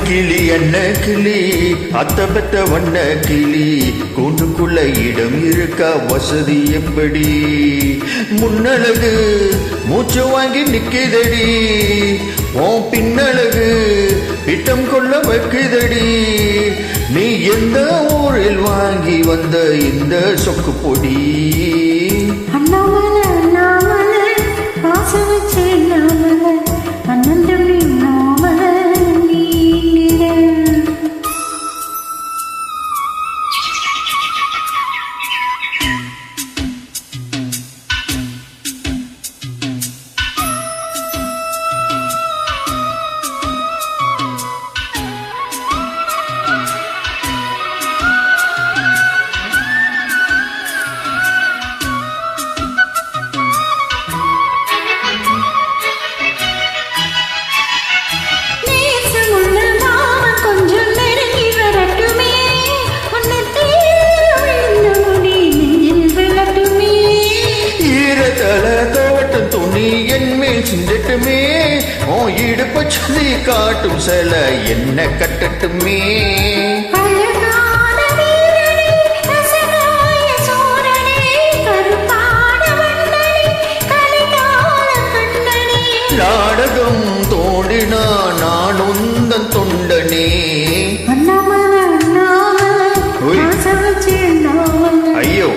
கிளி அண்ண கிளி அத்த பெத்த வண்ண கிளி கூண்டுக்குள்ள இடம் இருக்கா வசதி எப்படி முன்னழகு மூச்சு வாங்கி நிக்கிதடி உன் பின்னழகு பிட்டம் கொள்ள வைக்குதடி நீ எந்த ஊரில் வாங்கி வந்த இந்த சொக்கு பொடி அண்ணாமலை அண்ணாமலை பாச வச்சு அண்ணாமலை அண்ணன் தம்பி அண்ணாமலை சிந்தட்டுமே ஓ இடுப்ப சொல்லி காட்டும் சில என்ன கட்டட்டுமே நாடகம் தோண்டினா நான் உந்தன் தொண்டனே ஐயோ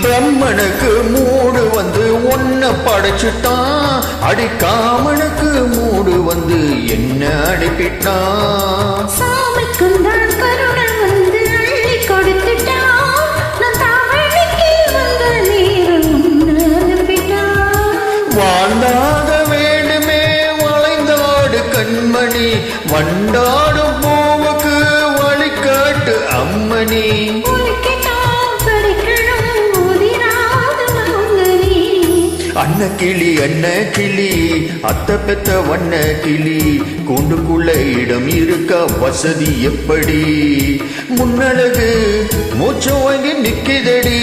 பிரம்மனுக்கு மூடு வந்து ஒன்ன படைச்சுட்டான் அடிக்காமனுக்கு மூடு வந்து என்ன அடிப்பிட்டான் சாமிக்கும் தான் கருணை வந்து அள்ளி கொடுத்துட்டான் நான் தமிழுக்கு வந்த நேரம் அனுப்பிட்டான் வாழ்ந்தாக வேண்டுமே வளைந்தாடு கண்மணி வண்டாடும் பூவுக்கு வழிகாட்டு அம்மணி அன்ன கிளி அன்ன கிளி அத்த பெத்த வண்ண கிளி கூண்டுக்குள்ள இடம் இருக்கா வசதி எப்படி முன்னழகு மூச்சு வாங்கி நிக்கிதடி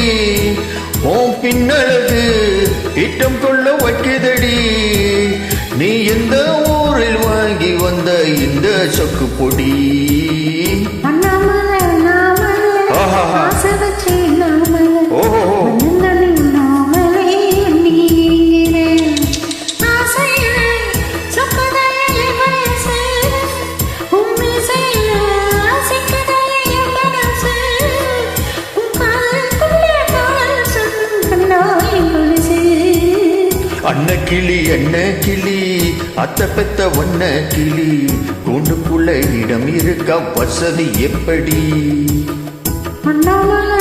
உன் பின்னழகு இட்டம் கொள்ள வைக்குதடி நீ எந்த ஊரில் வாங்கி வந்த இந்த சொக்கு பொடி ஓஹோ அன்ன கிளி என்ன கிளி அத்த பெத்த வண்ண கிளி கூண்டுக்குள்ள இடம் இருக்கா வசதி எப்படி அண்ணாமலை